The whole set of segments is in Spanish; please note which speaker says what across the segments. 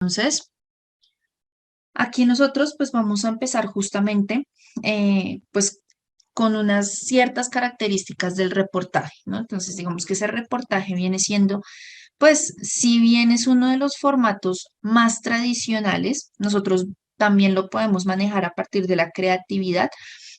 Speaker 1: Entonces, aquí nosotros pues vamos a empezar justamente pues con unas ciertas características del reportaje, ¿no? Entonces, digamos que ese reportaje viene siendo, pues, si bien es uno de los formatos más tradicionales, nosotros también lo podemos manejar a partir de la creatividad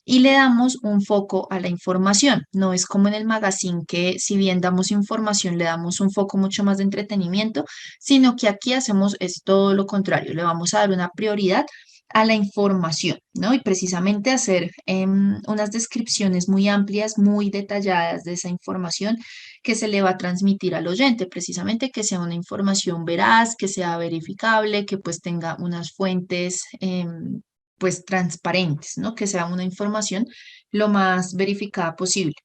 Speaker 1: y le damos un foco a la información. No es como en el magazine que si bien damos información, le damos un foco mucho más de entretenimiento, sino que aquí hacemos es todo lo contrario, le vamos a dar una prioridad a la información, ¿no? Y precisamente hacer unas descripciones muy amplias, muy detalladas de esa información que se le va a transmitir al oyente, precisamente que sea una información veraz, que sea verificable, que pues tenga unas fuentes pues transparentes, ¿no? Que sea una información lo más verificada posible.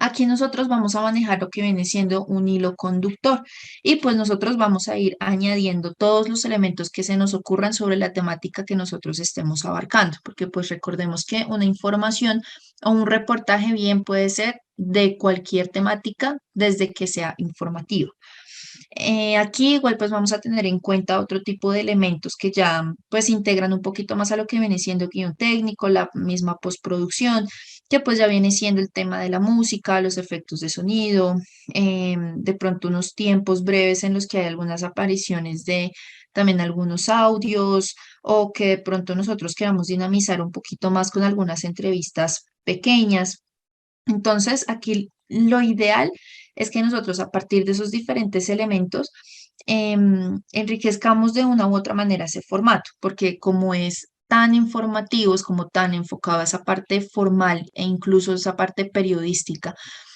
Speaker 1: Aquí nosotros vamos a manejar lo que viene siendo un hilo conductor y pues nosotros vamos a ir añadiendo todos los elementos que se nos ocurran sobre la temática que nosotros estemos abarcando, porque pues recordemos que una información o un reportaje bien puede ser de cualquier temática desde que sea informativo. Aquí igual pues vamos a tener en cuenta otro tipo de elementos que ya pues integran un poquito más a lo que viene siendo guión técnico, la misma postproducción, que pues ya viene siendo el tema de la música, los efectos de sonido, de pronto unos tiempos breves en los que hay algunas apariciones de también algunos audios o que de pronto nosotros queramos dinamizar un poquito más con algunas entrevistas pequeñas. Entonces, aquí lo ideal es que nosotros a partir de esos diferentes elementos enriquezcamos de una u otra manera ese formato, porque como es tan informativo, es como tan enfocado a esa parte formal e incluso esa parte periodística,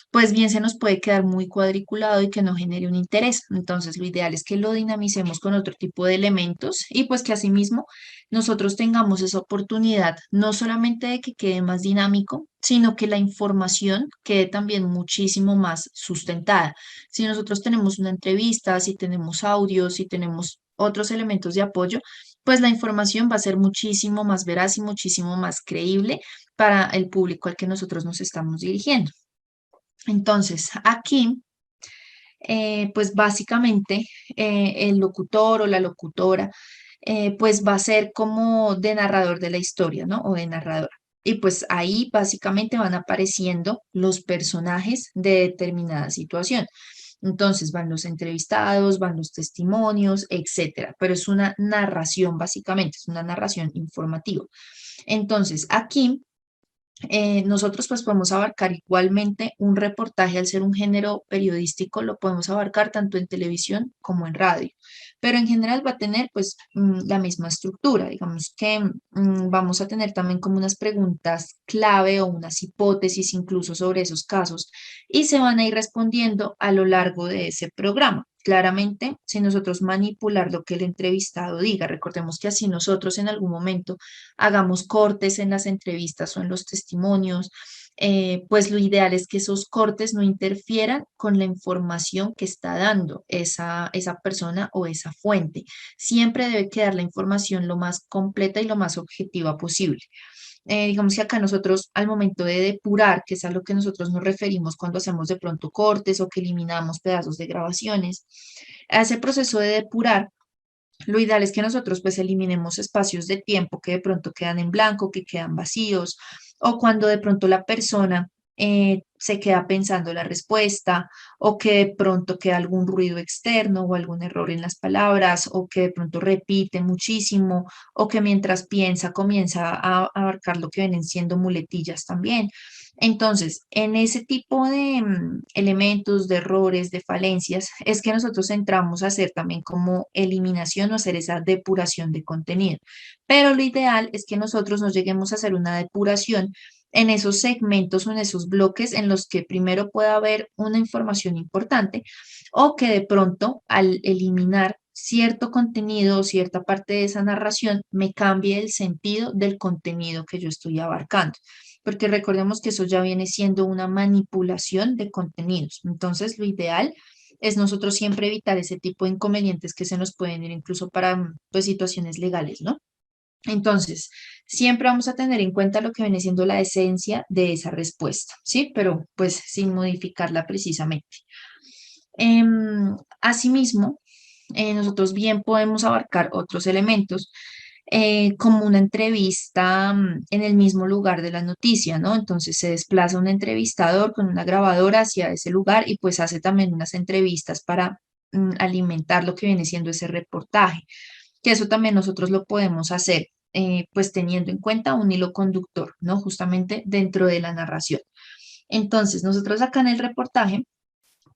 Speaker 1: pues bien se nos puede quedar muy cuadriculado y que no genere un interés. Entonces, lo ideal es que lo dinamicemos con otro tipo de elementos y pues que asimismo nosotros tengamos esa oportunidad, no solamente de que quede más dinámico, sino que la información quede también muchísimo más sustentada. Si nosotros tenemos una entrevista, si tenemos audios, si tenemos otros elementos de apoyo, pues la información va a ser muchísimo más veraz y muchísimo más creíble para el público al que nosotros nos estamos dirigiendo. Entonces, aquí pues básicamente el locutor o la locutora, pues va a ser como de narrador de la historia, ¿no? O de narradora. Y pues ahí básicamente van apareciendo los personajes de determinada situación. Entonces van los entrevistados, van los testimonios, etcétera. Pero es una narración básicamente, es una narración informativa. Entonces aquí nosotros pues podemos abarcar igualmente un reportaje al ser un género periodístico, lo podemos abarcar tanto en televisión como en radio, pero en general va a tener pues la misma estructura, digamos que vamos a tener también como unas preguntas clave o unas hipótesis incluso sobre esos casos y se van a ir respondiendo a lo largo de ese programa. Claramente, si nosotros manipular lo que el entrevistado diga, recordemos que así nosotros en algún momento hagamos cortes en las entrevistas o en los testimonios, pues lo ideal es que esos cortes no interfieran con la información que está dando esa persona o esa fuente. Siempre debe quedar la información lo más completa y lo más objetiva posible. Digamos que acá nosotros al momento de depurar, que es a lo que nosotros nos referimos cuando hacemos de pronto cortes o que eliminamos pedazos de grabaciones, a ese proceso de depurar, lo ideal es que nosotros pues eliminemos espacios de tiempo que de pronto quedan en blanco, que quedan vacíos, o cuando de pronto la persona se queda pensando la respuesta, o que de pronto queda algún ruido externo o algún error en las palabras, o que de pronto repite muchísimo, o que mientras piensa comienza a abarcar lo que vienen siendo muletillas también. Entonces, en ese tipo de elementos, de errores, de falencias, es que nosotros entramos a hacer también como eliminación o hacer esa depuración de contenido. Pero lo ideal es que nosotros nos lleguemos a hacer una depuración en esos segmentos o en esos bloques en los que primero pueda haber una información importante o que de pronto al eliminar cierto contenido o cierta parte de esa narración me cambie el sentido del contenido que yo estoy abarcando porque recordemos que eso ya viene siendo una manipulación de contenidos. Entonces, lo ideal es nosotros siempre evitar ese tipo de inconvenientes que se nos pueden ir incluso para pues, situaciones legales, ¿no? Entonces, siempre vamos a tener en cuenta lo que viene siendo la esencia de esa respuesta, ¿sí? Pero pues sin modificarla precisamente. Asimismo, nosotros bien podemos abarcar otros elementos, como una entrevista en el mismo lugar de la noticia, ¿no? Entonces se desplaza un entrevistador con una grabadora hacia ese lugar y pues hace también unas entrevistas para alimentar lo que viene siendo ese reportaje, que eso también nosotros lo podemos hacer. Pues teniendo en cuenta un hilo conductor, ¿no? Justamente dentro de la narración. Entonces, nosotros acá en el reportaje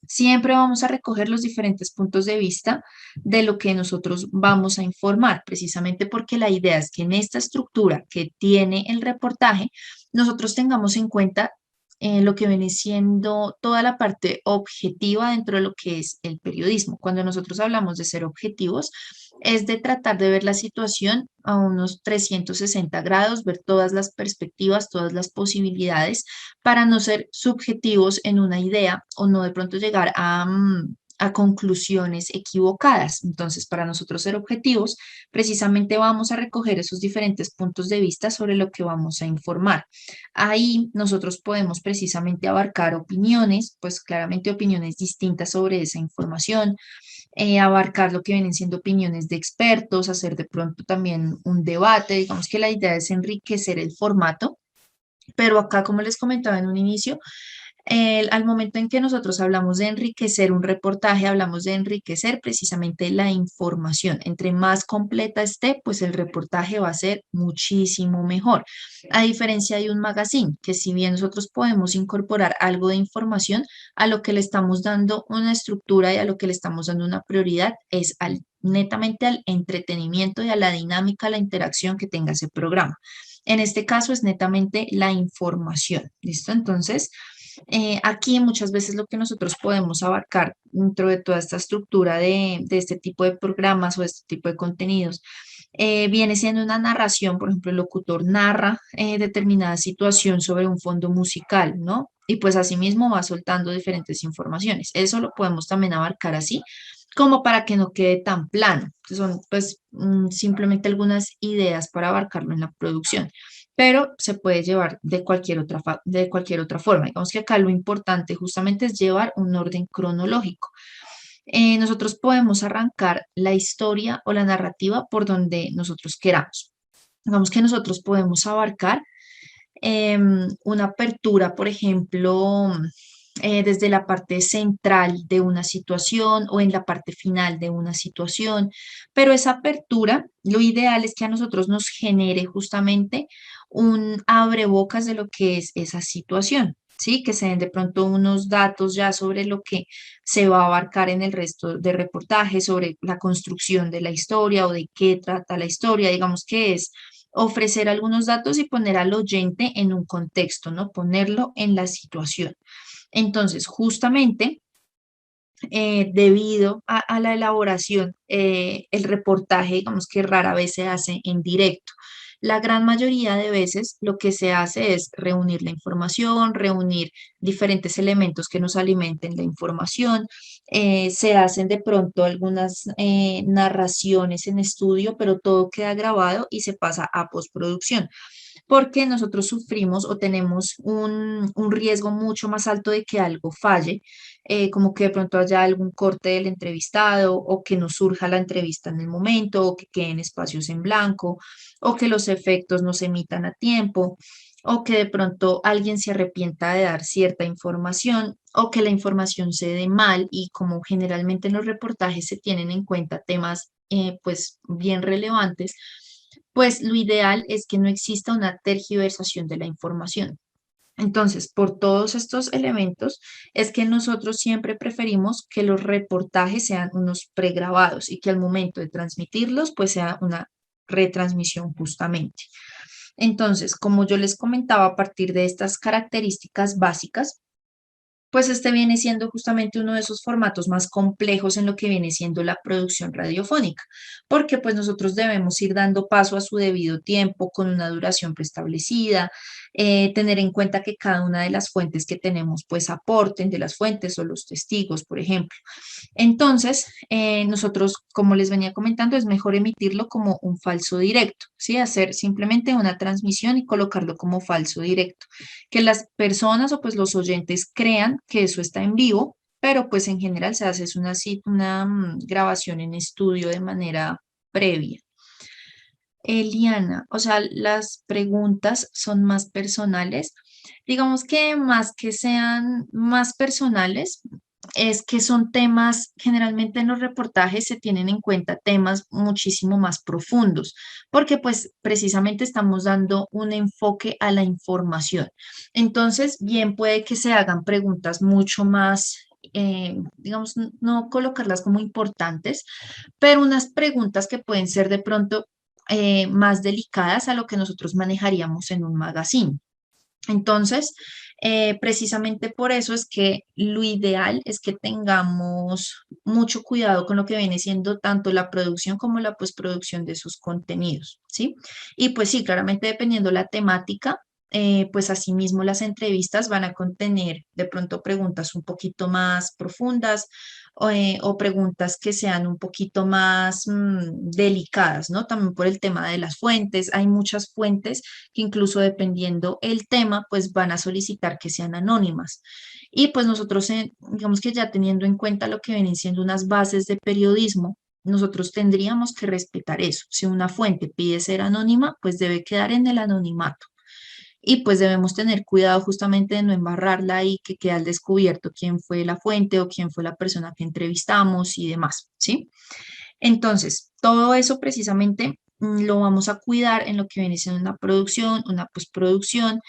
Speaker 1: siempre vamos a recoger los diferentes puntos de vista de lo que nosotros vamos a informar, precisamente porque la idea es que en esta estructura que tiene el reportaje, nosotros tengamos en cuenta lo que viene siendo toda la parte objetiva dentro de lo que es el periodismo. Cuando nosotros hablamos de ser objetivos, es de tratar de ver la situación a unos 360 grados, ver todas las perspectivas, todas las posibilidades para no ser subjetivos en una idea o no de pronto llegar a conclusiones equivocadas. Entonces, para nosotros ser objetivos, precisamente vamos a recoger esos diferentes puntos de vista sobre lo que vamos a informar. Ahí nosotros podemos precisamente abarcar opiniones, pues claramente opiniones distintas sobre esa información, abarcar lo que vienen siendo opiniones de expertos, hacer de pronto también un debate. Digamos que la idea es enriquecer el formato, pero acá, como les comentaba en un inicio, al momento en que nosotros hablamos de enriquecer un reportaje, hablamos de enriquecer precisamente la información. Entre más completa esté, pues el reportaje va a ser muchísimo mejor. A diferencia de un magazine, que si bien nosotros podemos incorporar algo de información, a lo que le estamos dando una estructura y a lo que le estamos dando una prioridad es netamente al entretenimiento y a la dinámica, a la interacción que tenga ese programa. En este caso es netamente la información, ¿listo? Entonces, aquí muchas veces lo que nosotros podemos abarcar dentro de toda esta estructura de este tipo de programas o este tipo de contenidos, viene siendo una narración. Por ejemplo, el locutor narra determinada situación sobre un fondo musical, ¿no? Y pues asimismo va soltando diferentes informaciones. Eso lo podemos también abarcar así, como para que no quede tan plano. Son pues simplemente algunas ideas para abarcarlo en la producción, pero se puede llevar de cualquier otra forma. Digamos que acá lo importante justamente es llevar un orden cronológico. Nosotros podemos arrancar la historia o la narrativa por donde nosotros queramos. Digamos que nosotros podemos abarcar una apertura, por ejemplo, desde la parte central de una situación o en la parte final de una situación, pero esa apertura, lo ideal es que a nosotros nos genere justamente un abrebocas de lo que es esa situación. Sí, que se den de pronto unos datos ya sobre lo que se va a abarcar en el resto de reportajes, sobre la construcción de la historia o de qué trata la historia. Digamos que es ofrecer algunos datos y poner al oyente en un contexto, ¿no? Ponerlo en la situación. Entonces, justamente debido a la elaboración, el reportaje, digamos que rara vez se hace en directo. La gran mayoría de veces lo que se hace es reunir la información, reunir diferentes elementos que nos alimenten la información. Se hacen de pronto algunas narraciones en estudio, pero todo queda grabado y se pasa a postproducción, porque nosotros sufrimos o tenemos un riesgo mucho más alto de que algo falle, como que de pronto haya algún corte del entrevistado o que no surja la entrevista en el momento o que queden espacios en blanco o que los efectos no se emitan a tiempo o que de pronto alguien se arrepienta de dar cierta información o que la información se dé mal, y como generalmente en los reportajes se tienen en cuenta temas pues bien relevantes, pues lo ideal es que no exista una tergiversación de la información. Entonces, por todos estos elementos, es que nosotros siempre preferimos que los reportajes sean unos pregrabados y que al momento de transmitirlos, pues sea una retransmisión justamente. Entonces, como yo les comentaba, a partir de estas características básicas, pues este viene siendo justamente uno de esos formatos más complejos en lo que viene siendo la producción radiofónica, porque pues nosotros debemos ir dando paso a su debido tiempo con una duración preestablecida, tener en cuenta que cada una de las fuentes que tenemos pues aporten de las fuentes o los testigos, por ejemplo. Entonces, nosotros, como les venía comentando, es mejor emitirlo como un falso directo, ¿sí? Hacer simplemente una transmisión y colocarlo como falso directo, que las personas o pues los oyentes crean que eso está en vivo, pero pues en general se hace es una grabación en estudio de manera previa. Eliana, o sea, las preguntas son más personales. Digamos que más que sean más personales, es que son temas, generalmente en los reportajes se tienen en cuenta temas muchísimo más profundos, porque pues precisamente estamos dando un enfoque a la información. Entonces, bien puede que se hagan preguntas mucho más, digamos, no colocarlas como importantes, pero unas preguntas que pueden ser de pronto más delicadas a lo que nosotros manejaríamos en un magazine. Entonces, precisamente por eso es que lo ideal es que tengamos mucho cuidado con lo que viene siendo tanto la producción como la postproducción de sus contenidos, ¿sí? Y pues sí, claramente dependiendo la temática, pues asimismo las entrevistas van a contener de pronto preguntas un poquito más profundas o preguntas que sean un poquito más delicadas, ¿no? También por el tema de las fuentes. Hay muchas fuentes que incluso dependiendo el tema, pues van a solicitar que sean anónimas. Y pues nosotros, digamos que ya teniendo en cuenta lo que vienen siendo unas bases de periodismo, nosotros tendríamos que respetar eso. Si una fuente pide ser anónima, pues debe quedar en el anonimato. Y pues debemos tener cuidado justamente de no embarrarla y que quede al descubierto quién fue la fuente o quién fue la persona que entrevistamos y demás, ¿sí? Entonces, todo eso precisamente lo vamos a cuidar en lo que viene siendo una producción, una postproducción,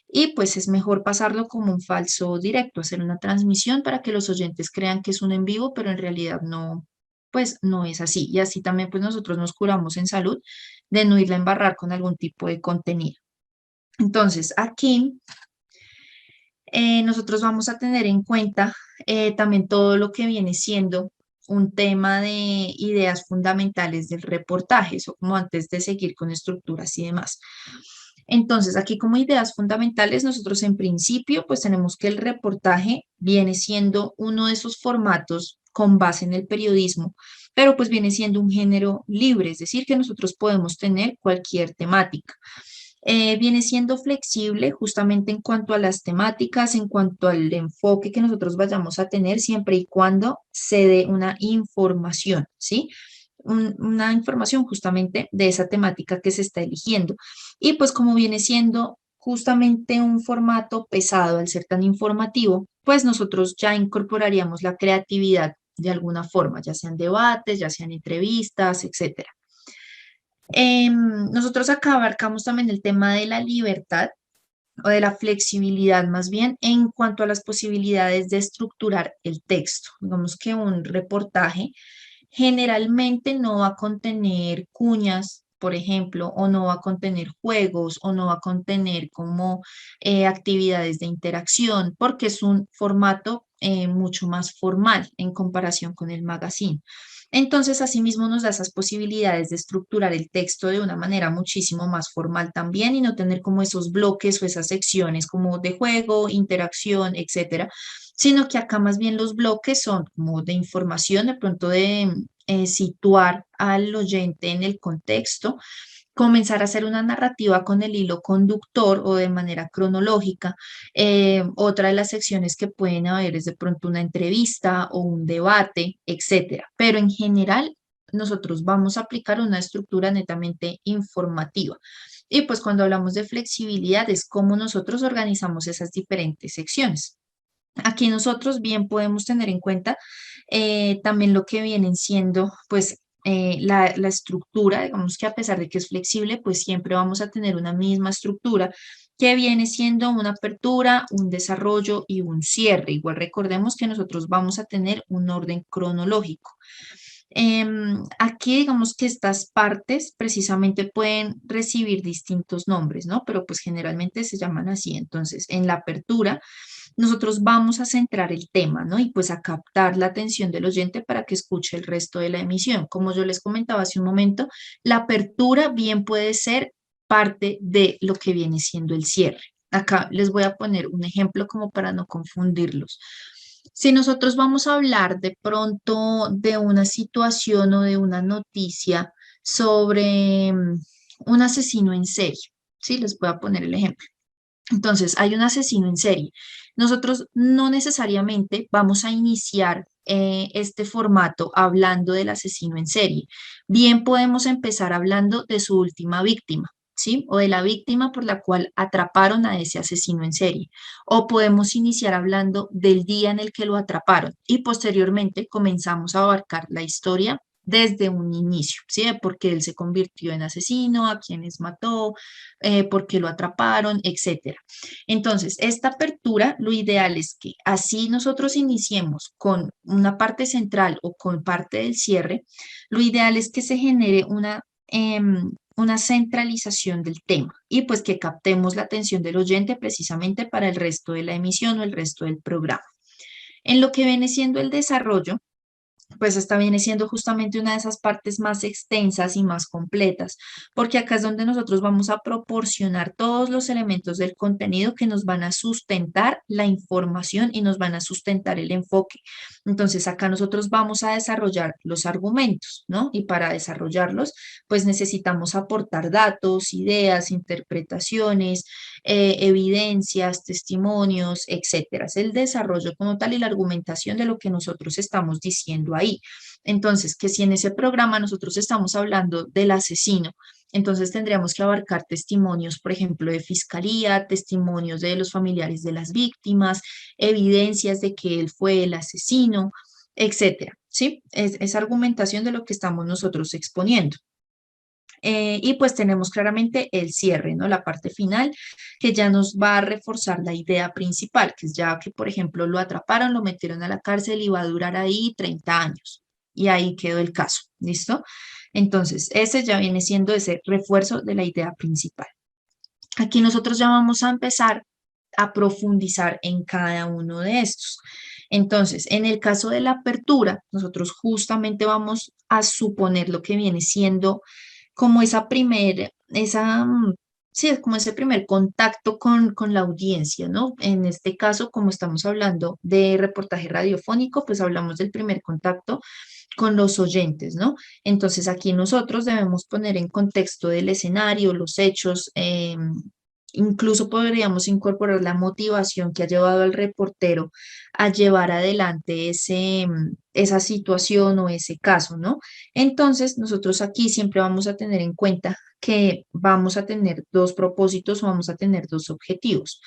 Speaker 1: y pues es mejor pasarlo como un falso directo, hacer una transmisión para que los oyentes crean que es un en vivo, pero en realidad no, pues no es así. Y así también pues nosotros nos curamos en salud de no irla a embarrar con algún tipo de contenido. Entonces, aquí nosotros vamos a tener en cuenta también todo lo que viene siendo un tema de ideas fundamentales del reportaje, eso como antes de seguir con estructuras y demás. Entonces, aquí como ideas fundamentales, nosotros en principio, pues tenemos que el reportaje viene siendo uno de esos formatos con base en el periodismo, pero pues viene siendo un género libre, es decir, que nosotros podemos tener cualquier temática. Viene siendo flexible justamente en cuanto a las temáticas, en cuanto al enfoque que nosotros vayamos a tener, siempre y cuando se dé una información, ¿sí? Una información justamente de esa temática que se está eligiendo. Y pues como viene siendo justamente un formato pesado al ser tan informativo, pues nosotros ya incorporaríamos la creatividad de alguna forma, ya sean debates, ya sean entrevistas, etcétera. Nosotros acá abarcamos también el tema de la libertad o de la flexibilidad más bien en cuanto a las posibilidades de estructurar el texto. Digamos que un reportaje generalmente no va a contener cuñas, por ejemplo, o no va a contener juegos, o no va a contener como actividades de interacción, porque es un formato mucho más formal en comparación con el magazine. Entonces, asimismo, nos da esas posibilidades de estructurar el texto de una manera muchísimo más formal también y no tener como esos bloques o esas secciones como de juego, interacción, etcétera, sino que acá más bien los bloques son como de información, de pronto de situar al oyente en el contexto, comenzar a hacer una narrativa con el hilo conductor o de manera cronológica. Otra de las secciones que pueden haber es de pronto una entrevista o un debate, etcétera. Pero en general, nosotros vamos a aplicar una estructura netamente informativa. Y pues cuando hablamos de flexibilidad es cómo nosotros organizamos esas diferentes secciones. Aquí nosotros bien podemos tener en cuenta también lo que vienen siendo, pues, la estructura, digamos que a pesar de que es flexible, pues siempre vamos a tener una misma estructura que viene siendo una apertura, un desarrollo y un cierre. Igual recordemos que nosotros vamos a tener un orden cronológico. Aquí digamos que estas partes precisamente pueden recibir distintos nombres, ¿no? Pero pues generalmente se llaman así. Entonces, en la apertura, nosotros vamos a centrar el tema, ¿no? Y pues a captar la atención del oyente para que escuche el resto de la emisión. Como yo les comentaba hace un momento, la apertura bien puede ser parte de lo que viene siendo el cierre. Acá les voy a poner un ejemplo como para no confundirlos. Si nosotros vamos a hablar de pronto de una situación o de una noticia sobre un asesino en serie, ¿sí? Les voy a poner el ejemplo. Entonces, hay un asesino en serie. Nosotros no necesariamente vamos a iniciar este formato hablando del asesino en serie. Bien podemos empezar hablando de su última víctima, ¿sí? O de la víctima por la cual atraparon a ese asesino en serie. O podemos iniciar hablando del día en el que lo atraparon y posteriormente comenzamos a abarcar la historia desde un inicio, ¿sí? De por qué él se convirtió en asesino, a quienes mató, por qué lo atraparon, etcétera. Entonces, esta apertura, lo ideal es que así nosotros iniciemos con una parte central o con parte del cierre, lo ideal es que se genere una centralización del tema y pues que captemos la atención del oyente precisamente para el resto de la emisión o el resto del programa. En lo que viene siendo el desarrollo, pues esta viene siendo justamente una de esas partes más extensas y más completas, porque acá es donde nosotros vamos a proporcionar todos los elementos del contenido que nos van a sustentar la información y nos van a sustentar el enfoque. Entonces, acá nosotros vamos a desarrollar los argumentos, ¿no? Y para desarrollarlos, pues necesitamos aportar datos, ideas, interpretaciones, evidencias, testimonios, etcétera. Es el desarrollo como tal y la argumentación de lo que nosotros estamos diciendo ahí. Entonces, que si en ese programa nosotros estamos hablando del asesino, entonces tendríamos que abarcar testimonios, por ejemplo, de fiscalía, testimonios de los familiares de las víctimas, evidencias de que él fue el asesino, etcétera. ¿Sí? Es argumentación de lo que estamos nosotros exponiendo. Y pues tenemos claramente el cierre, ¿no? La parte final que ya nos va a reforzar la idea principal, que es ya que, por ejemplo, lo atraparon, lo metieron a la cárcel y va a durar ahí 30 años. Y ahí quedó el caso, ¿listo? Entonces, ese ya viene siendo ese refuerzo de la idea principal. Aquí nosotros ya vamos a empezar a profundizar en cada uno de estos. Entonces, en el caso de la apertura, nosotros justamente vamos a suponer lo que viene siendo como sí, es como ese primer contacto con la audiencia, ¿no? En este caso, como estamos hablando de reportaje radiofónico, pues hablamos del primer contacto con los oyentes, ¿no? Entonces aquí nosotros debemos poner en contexto del escenario, los hechos, incluso podríamos incorporar la motivación que ha llevado al reportero a llevar adelante esa situación o ese caso, ¿no? Entonces nosotros aquí siempre vamos a tener en cuenta que vamos a tener dos propósitos o vamos a tener dos objetivos.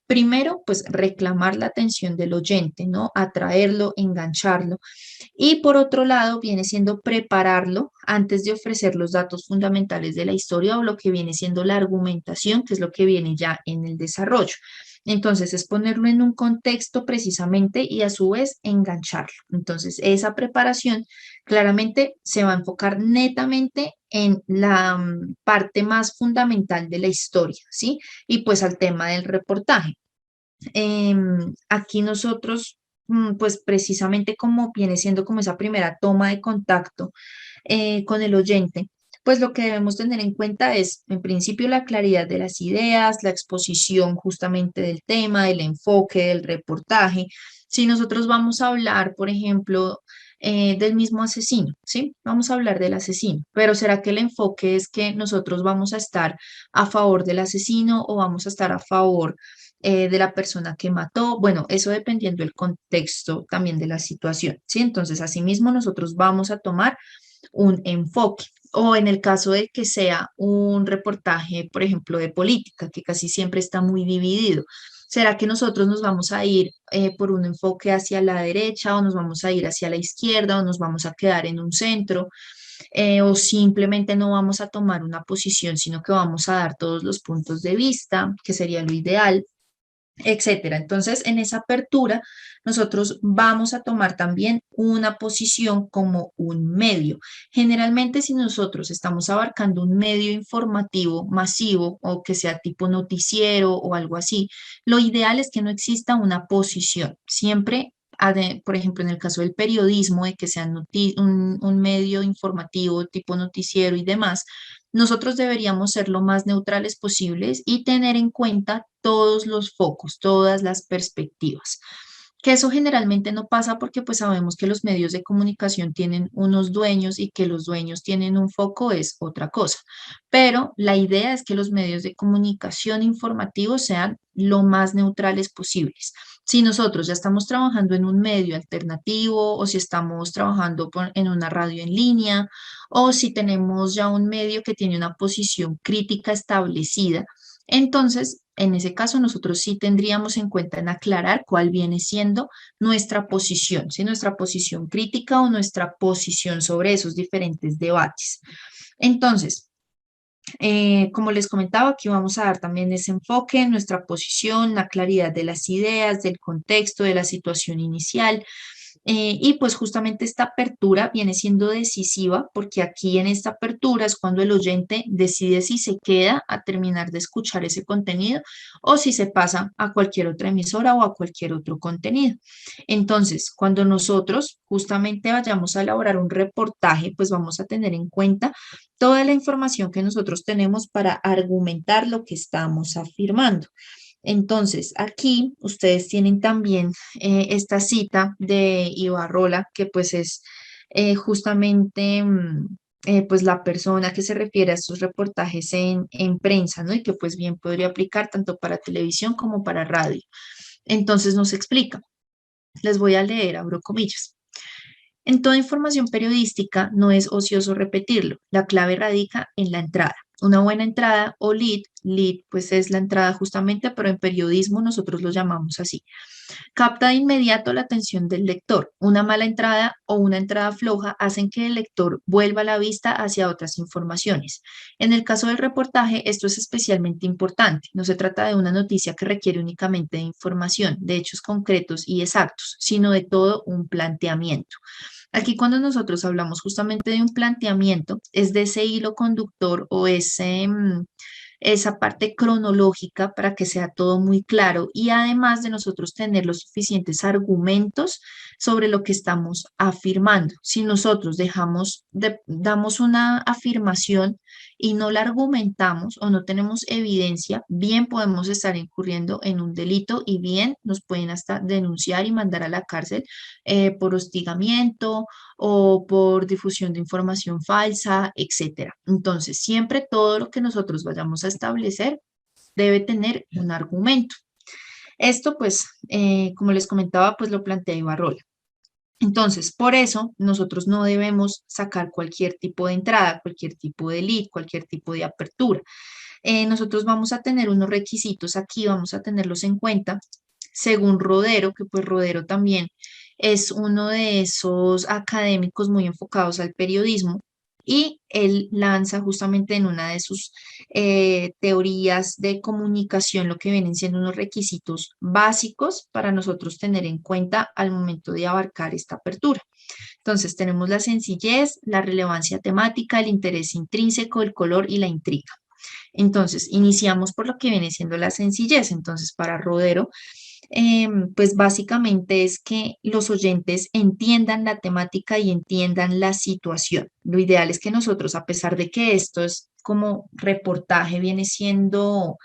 Speaker 1: Primero, pues reclamar la atención del oyente, ¿no? Atraerlo, engancharlo y por otro lado, viene siendo prepararlo antes de ofrecer los datos fundamentales de la historia o lo que viene siendo la argumentación, que es lo que viene ya en el desarrollo. Entonces, es ponerlo en un contexto precisamente y a su vez engancharlo. Entonces, esa preparación claramente se va a enfocar netamente en la parte más fundamental de la historia, ¿sí? Y pues al tema del reportaje. Aquí nosotros, pues precisamente como viene siendo como esa primera toma de contacto con el oyente, pues lo que debemos tener en cuenta es, en principio, la claridad de las ideas, la exposición justamente del tema, el enfoque del reportaje. Si nosotros vamos a hablar, por ejemplo, del mismo asesino, ¿sí? Vamos a hablar del asesino, pero ¿será que el enfoque es que nosotros vamos a estar a favor del asesino o vamos a estar a favor de la persona que mató? Bueno, eso dependiendo del contexto también de la situación, ¿sí? Entonces, asimismo, nosotros vamos a tomar un enfoque. O en el caso de que sea un reportaje, por ejemplo, de política, que casi siempre está muy dividido. ¿Será que nosotros nos vamos a ir por un enfoque hacia la derecha o nos vamos a ir hacia la izquierda o nos vamos a quedar en un centro? O simplemente no vamos a tomar una posición, sino que vamos a dar todos los puntos de vista, que sería lo ideal, etcétera. Entonces, en esa apertura, nosotros vamos a tomar también una posición como un medio. Generalmente, si nosotros estamos abarcando un medio informativo masivo o que sea tipo noticiero o algo así, lo ideal es que no exista una posición. Siempre, por ejemplo, en el caso del periodismo, de que sea un medio informativo tipo noticiero y demás, nosotros deberíamos ser lo más neutrales posibles y tener en cuenta todos los focos, todas las perspectivas. Que eso generalmente no pasa porque pues sabemos que los medios de comunicación tienen unos dueños y que los dueños tienen un foco es otra cosa. Pero la idea es que los medios de comunicación informativos sean lo más neutrales posibles. Si nosotros ya estamos trabajando en un medio alternativo o si estamos trabajando en una radio en línea o si tenemos ya un medio que tiene una posición crítica establecida, entonces, en ese caso, nosotros sí tendríamos en cuenta en aclarar cuál viene siendo nuestra posición, si nuestra posición crítica o nuestra posición sobre esos diferentes debates. Entonces, como les comentaba, aquí vamos a dar también ese enfoque, nuestra posición, la claridad de las ideas, del contexto, de la situación inicial. Y pues justamente esta apertura viene siendo decisiva porque aquí en esta apertura es cuando el oyente decide si se queda a terminar de escuchar ese contenido o si se pasa a cualquier otra emisora o a cualquier otro contenido. Entonces, cuando nosotros justamente vayamos a elaborar un reportaje, pues vamos a tener en cuenta toda la información que nosotros tenemos para argumentar lo que estamos afirmando. Entonces, aquí ustedes tienen también esta cita de Ibarrola, que pues es justamente pues la persona que se refiere a estos reportajes en prensa, ¿no? Y que pues bien podría aplicar tanto para televisión como para radio. Entonces nos explica, les voy a leer, abro comillas. En toda información periodística no es ocioso repetirlo. La clave radica en la entrada. Una buena entrada o lead pues es la entrada justamente, pero en periodismo nosotros lo llamamos así. Capta de inmediato la atención del lector. Una mala entrada o una entrada floja hacen que el lector vuelva la vista hacia otras informaciones. En el caso del reportaje, esto es especialmente importante. No se trata de una noticia que requiere únicamente de información, de hechos concretos y exactos, sino de todo un planteamiento. Aquí cuando nosotros hablamos justamente de un planteamiento, es de ese hilo conductor o esa parte cronológica para que sea todo muy claro y además de nosotros tener los suficientes argumentos sobre lo que estamos afirmando. Si nosotros damos una afirmación y no la argumentamos o no tenemos evidencia, bien podemos estar incurriendo en un delito y bien nos pueden hasta denunciar y mandar a la cárcel por hostigamiento o por difusión de información falsa, etcétera. Entonces, siempre todo lo que nosotros vayamos a establecer debe tener un argumento. Esto, pues, como les comentaba, pues lo plantea Ibarrola. Entonces, por eso nosotros no debemos sacar cualquier tipo de entrada, cualquier tipo de lead, cualquier tipo de apertura. Nosotros vamos a tener unos requisitos aquí, vamos a tenerlos en cuenta, según Rodero, que pues Rodero también es uno de esos académicos muy enfocados al periodismo. Y él lanza justamente en una de sus teorías de comunicación lo que vienen siendo unos requisitos básicos para nosotros tener en cuenta al momento de abarcar esta apertura. Entonces, tenemos la sencillez, la relevancia temática, el interés intrínseco, el color y la intriga. Entonces, iniciamos por lo que viene siendo la sencillez. Entonces, para Rodero, pues básicamente es que los oyentes entiendan la temática y entiendan la situación. Lo ideal es que nosotros, a pesar de que esto es como reportaje, viene siendo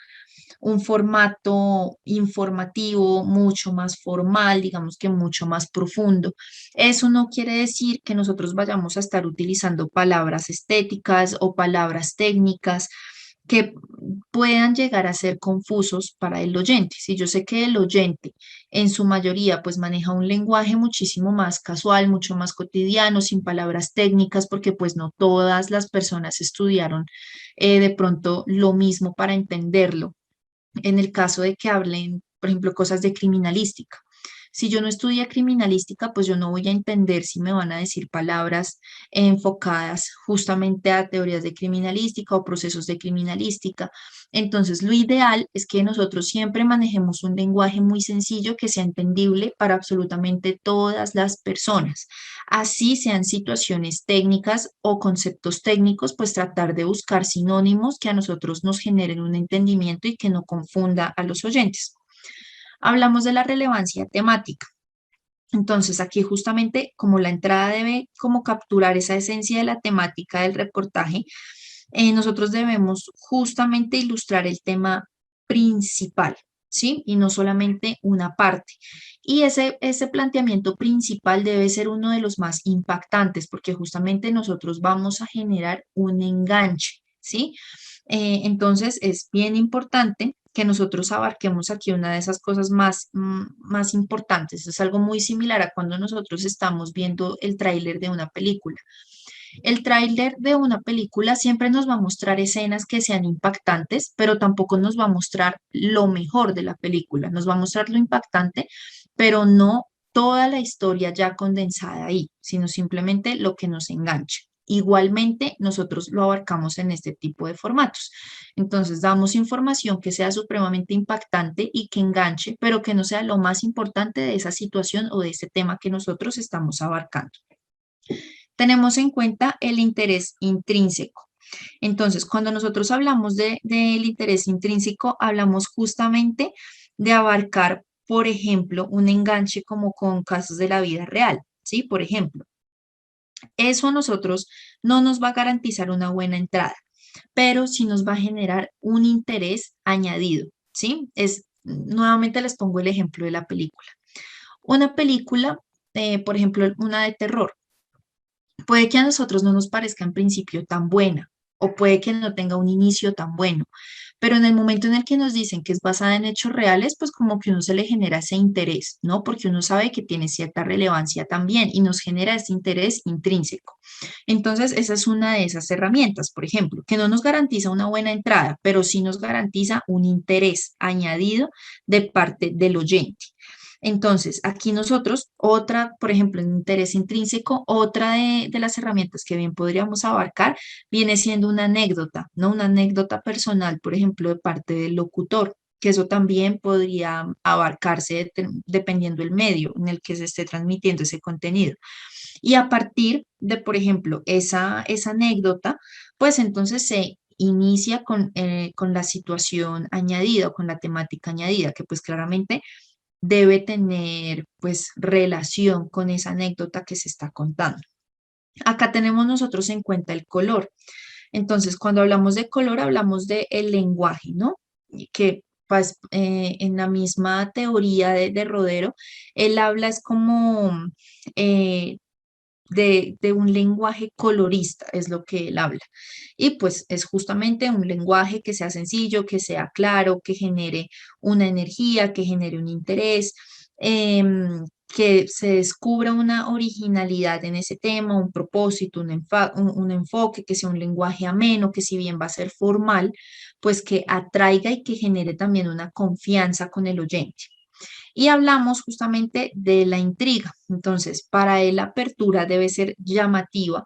Speaker 1: un formato informativo mucho más formal, digamos que mucho más profundo. Eso no quiere decir que nosotros vayamos a estar utilizando palabras estéticas o palabras técnicas que puedan llegar a ser confusos para el oyente. Si yo sé que el oyente en su mayoría pues maneja un lenguaje muchísimo más casual, mucho más cotidiano, sin palabras técnicas, porque pues no todas las personas estudiaron de pronto lo mismo para entenderlo en el caso de que hablen, por ejemplo, cosas de criminalística. Si yo no estudié criminalística, pues yo no voy a entender si me van a decir palabras enfocadas justamente a teorías de criminalística o procesos de criminalística. Entonces, lo ideal es que nosotros siempre manejemos un lenguaje muy sencillo que sea entendible para absolutamente todas las personas. Así sean situaciones técnicas o conceptos técnicos, pues tratar de buscar sinónimos que a nosotros nos generen un entendimiento y que no confunda a los oyentes. Hablamos de la relevancia temática. Entonces, aquí justamente como la entrada debe como capturar esa esencia de la temática del reportaje, nosotros debemos justamente ilustrar el tema principal, ¿sí? Y no solamente una parte. Y ese planteamiento principal debe ser uno de los más impactantes porque justamente nosotros vamos a generar un enganche, ¿sí? Entonces, es bien importante que nosotros abarquemos aquí una de esas cosas más, más importantes. Es algo muy similar a cuando nosotros estamos viendo el tráiler de una película. El tráiler de una película siempre nos va a mostrar escenas que sean impactantes, pero tampoco nos va a mostrar lo mejor de la película. Nos va a mostrar lo impactante, pero no toda la historia ya condensada ahí, sino simplemente lo que nos enganche. Igualmente, nosotros lo abarcamos en este tipo de formatos. Entonces, damos información que sea supremamente impactante y que enganche, pero que no sea lo más importante de esa situación o de ese tema que nosotros estamos abarcando. Tenemos en cuenta el interés intrínseco. Entonces, cuando nosotros hablamos del interés intrínseco, hablamos justamente de abarcar, por ejemplo, un enganche como con casos de la vida real, ¿sí? Por ejemplo, eso a nosotros no nos va a garantizar una buena entrada, pero sí nos va a generar un interés añadido, ¿sí? Nuevamente les pongo el ejemplo de la película. Una película, por ejemplo, una de terror. Puede que a nosotros no nos parezca en principio tan buena o puede que no tenga un inicio tan bueno, pero en el momento en el que nos dicen que es basada en hechos reales, pues como que uno se le genera ese interés, ¿no? Porque uno sabe que tiene cierta relevancia también y nos genera ese interés intrínseco. Entonces, esa es una de esas herramientas, por ejemplo, que no nos garantiza una buena entrada, pero sí nos garantiza un interés añadido de parte del oyente. Entonces, aquí nosotros, otra, por ejemplo, en interés intrínseco, otra de las herramientas que bien podríamos abarcar viene siendo una anécdota, ¿no? Una anécdota personal, por ejemplo, de parte del locutor, que eso también podría abarcarse dependiendo del medio en el que se esté transmitiendo ese contenido. Y a partir de, por ejemplo, esa anécdota, pues entonces se inicia con la situación añadida o con la temática añadida, que pues claramente debe tener pues relación con esa anécdota que se está contando. Acá tenemos nosotros en cuenta el color. Entonces, cuando hablamos de color, hablamos del lenguaje, ¿no? Y que pues en la misma teoría de Rodero, él habla es como eh, de un lenguaje colorista, es lo que él habla. Y pues es justamente un lenguaje que sea sencillo, que sea claro, que genere una energía, que genere un interés, que se descubra una originalidad en ese tema, un propósito, un enfoque, que sea un lenguaje ameno, que si bien va a ser formal, pues que atraiga y que genere también una confianza con el oyente. Y hablamos justamente de la intriga. Entonces, para él la apertura debe ser llamativa,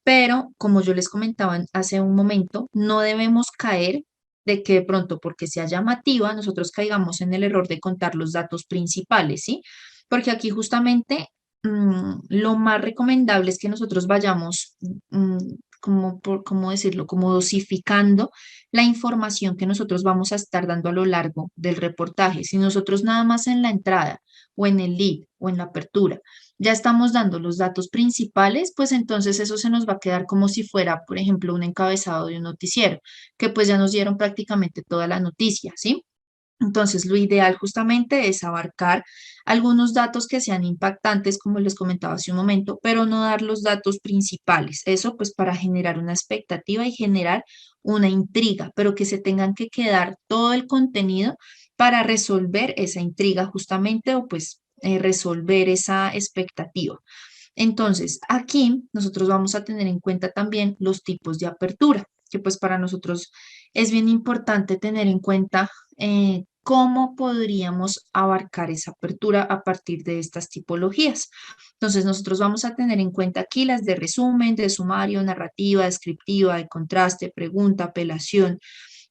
Speaker 1: pero como yo les comentaba hace un momento, no debemos caer de que de pronto porque sea llamativa, nosotros caigamos en el error de contar los datos principales, ¿sí? Porque aquí justamente lo más recomendable es que nosotros vayamos, ¿cómo decirlo? Como dosificando la información que nosotros vamos a estar dando a lo largo del reportaje. Si nosotros nada más en la entrada o en el lead o en la apertura ya estamos dando los datos principales, pues entonces eso se nos va a quedar como si fuera, por ejemplo, un encabezado de un noticiero, que pues ya nos dieron prácticamente toda la noticia, ¿sí? Entonces, lo ideal justamente es abarcar algunos datos que sean impactantes, como les comentaba hace un momento, pero no dar los datos principales. Eso pues para generar una expectativa y generar una intriga, pero que se tengan que quedar todo el contenido para resolver esa intriga justamente o pues resolver esa expectativa. Entonces, aquí nosotros vamos a tener en cuenta también los tipos de apertura, que pues para nosotros es bien importante tener en cuenta cómo podríamos abarcar esa apertura a partir de estas tipologías. Entonces, nosotros vamos a tener en cuenta aquí las de resumen, de sumario, narrativa, descriptiva, de contraste, pregunta, apelación,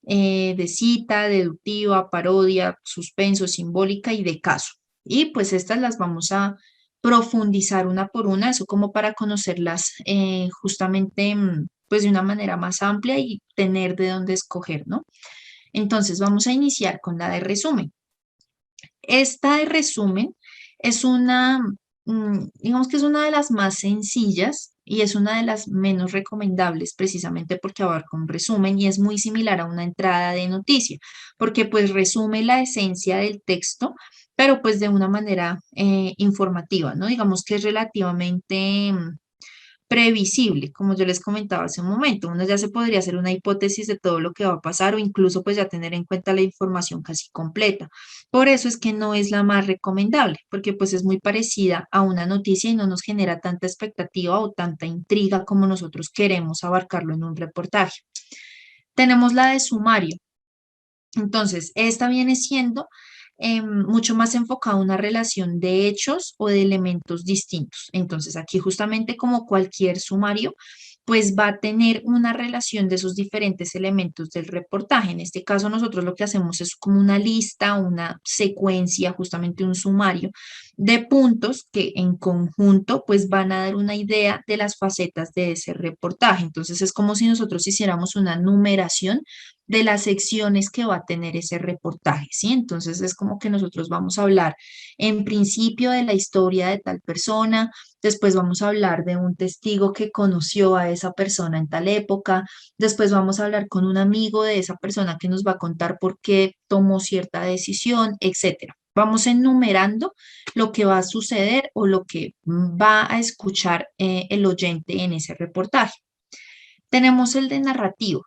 Speaker 1: de cita, deductiva, parodia, suspenso, simbólica y de caso. Y pues estas las vamos a profundizar una por una, eso como para conocerlas justamente pues de una manera más amplia y tener de dónde escoger, ¿no? Entonces vamos a iniciar con la de resumen. Esta de resumen es digamos que es una de las más sencillas y es una de las menos recomendables precisamente porque abarca un resumen y es muy similar a una entrada de noticia, porque pues resume la esencia del texto, pero pues de una manera informativa, ¿no? Digamos que es relativamente previsible, como yo les comentaba hace un momento. Uno ya se podría hacer una hipótesis de todo lo que va a pasar o incluso pues ya tener en cuenta la información casi completa. Por eso es que no es la más recomendable, porque pues es muy parecida a una noticia y no nos genera tanta expectativa o tanta intriga como nosotros queremos abarcarlo en un reportaje. Tenemos la de sumario. Entonces, esta viene siendo mucho más enfocada a una relación de hechos o de elementos distintos. Entonces, aquí justamente como cualquier sumario, pues va a tener una relación de esos diferentes elementos del reportaje. En este caso, nosotros lo que hacemos es como una lista, una secuencia, justamente un sumario de puntos que en conjunto pues van a dar una idea de las facetas de ese reportaje. Entonces, es como si nosotros hiciéramos una numeración de las secciones que va a tener ese reportaje, ¿sí? Entonces es como que nosotros vamos a hablar en principio de la historia de tal persona, después vamos a hablar de un testigo que conoció a esa persona en tal época, después vamos a hablar con un amigo de esa persona que nos va a contar por qué tomó cierta decisión, etcétera. Vamos enumerando lo que va a suceder o lo que va a escuchar el oyente en ese reportaje. Tenemos el de narrativo.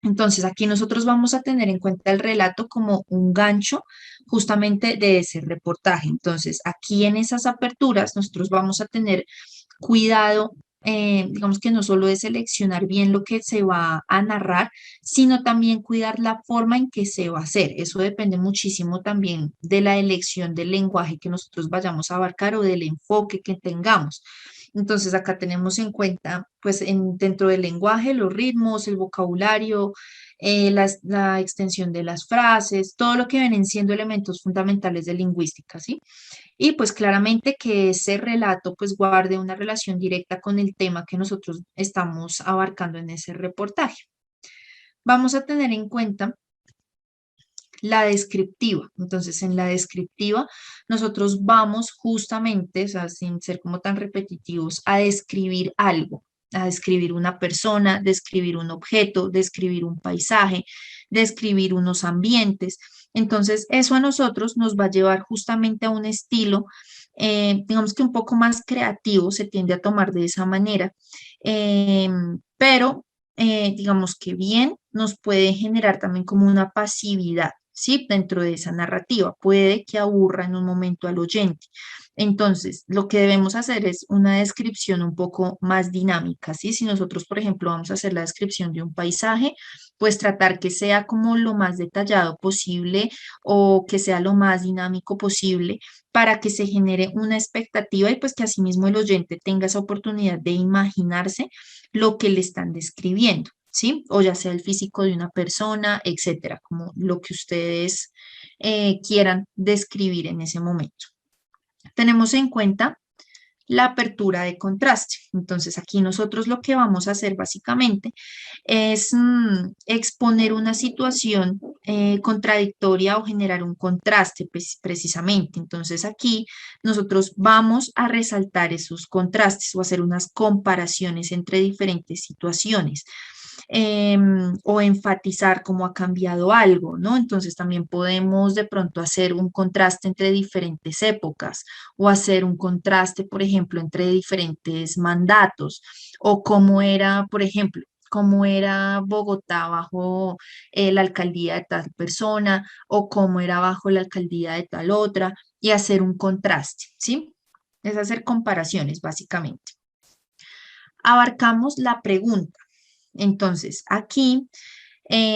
Speaker 1: Entonces, aquí nosotros vamos a tener en cuenta el relato como un gancho justamente de ese reportaje. Entonces, aquí en esas aperturas nosotros vamos a tener cuidado, digamos que no solo de seleccionar bien lo que se va a narrar, sino también cuidar la forma en que se va a hacer. Eso depende muchísimo también de la elección del lenguaje que nosotros vayamos a abarcar o del enfoque que tengamos. Entonces, acá tenemos en cuenta, pues, dentro del lenguaje, los ritmos, el vocabulario, la extensión de las frases, todo lo que vienen siendo elementos fundamentales de lingüística, ¿sí? Y pues claramente que ese relato pues guarde una relación directa con el tema que nosotros estamos abarcando en ese reportaje. Vamos a tener en cuenta la descriptiva. Entonces, en la descriptiva, nosotros vamos justamente, o sea, sin ser como tan repetitivos, a describir algo, a describir una persona, describir un objeto, describir un paisaje, describir unos ambientes. Entonces, eso a nosotros nos va a llevar justamente a un estilo, digamos que un poco más creativo, se tiende a tomar de esa manera, pero digamos que bien nos puede generar también como una pasividad, ¿sí? Dentro de esa narrativa. Puede que aburra en un momento al oyente. Entonces, lo que debemos hacer es una descripción un poco más dinámica, ¿sí? Si nosotros, por ejemplo, vamos a hacer la descripción de un paisaje, pues tratar que sea como lo más detallado posible o que sea lo más dinámico posible para que se genere una expectativa y pues que asimismo el oyente tenga esa oportunidad de imaginarse lo que le están describiendo, ¿sí? O ya sea el físico de una persona, etcétera, como lo que ustedes quieran describir en ese momento. Tenemos en cuenta la apertura de contraste. Entonces, aquí nosotros lo que vamos a hacer básicamente es exponer una situación contradictoria o generar un contraste precisamente. Entonces, aquí nosotros vamos a resaltar esos contrastes o hacer unas comparaciones entre diferentes situaciones o enfatizar cómo ha cambiado algo, ¿no? Entonces también podemos de pronto hacer un contraste entre diferentes épocas o hacer un contraste, por ejemplo, entre diferentes mandatos o cómo era, por ejemplo, cómo era Bogotá bajo la alcaldía de tal persona o cómo era bajo la alcaldía de tal otra y hacer un contraste, ¿sí? Es hacer comparaciones, básicamente. Abarcamos la pregunta. Entonces, aquí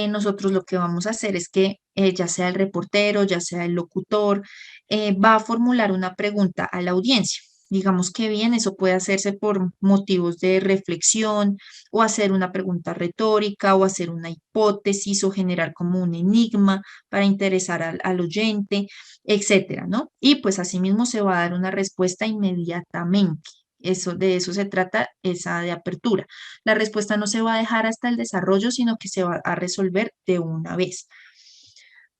Speaker 1: nosotros lo que vamos a hacer es que ya sea el reportero, ya sea el locutor, va a formular una pregunta a la audiencia. Digamos que bien, eso puede hacerse por motivos de reflexión o hacer una pregunta retórica o hacer una hipótesis o generar como un enigma para interesar al oyente, etcétera, ¿no? Y pues asimismo se va a dar una respuesta inmediatamente. Eso, de eso se trata esa de apertura. La respuesta no se va a dejar hasta el desarrollo, sino que se va a resolver de una vez.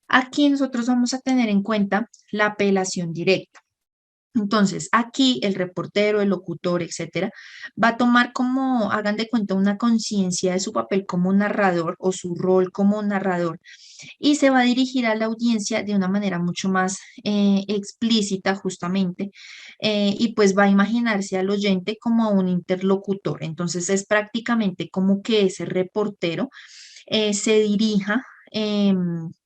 Speaker 1: Aquí nosotros vamos a tener en cuenta la apelación directa. Entonces, aquí el reportero, el locutor, etcétera, va a tomar como, hagan de cuenta, una conciencia de su papel como narrador o su rol como narrador y se va a dirigir a la audiencia de una manera mucho más explícita, justamente, y pues va a imaginarse al oyente como a un interlocutor. Entonces, es prácticamente como que ese reportero se dirija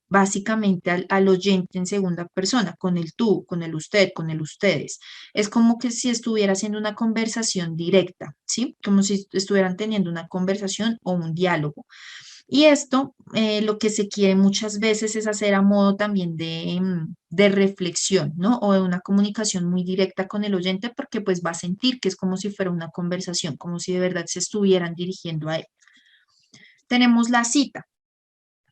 Speaker 1: básicamente al oyente en segunda persona, con el tú, con el usted, con el ustedes. Es como que si estuviera haciendo una conversación directa, ¿sí? Como si estuvieran teniendo una conversación o un diálogo. Y esto lo que se quiere muchas veces es hacer a modo también de reflexión, ¿no? O de una comunicación muy directa con el oyente porque pues va a sentir que es como si fuera una conversación, como si de verdad se estuvieran dirigiendo a él. Tenemos la cita,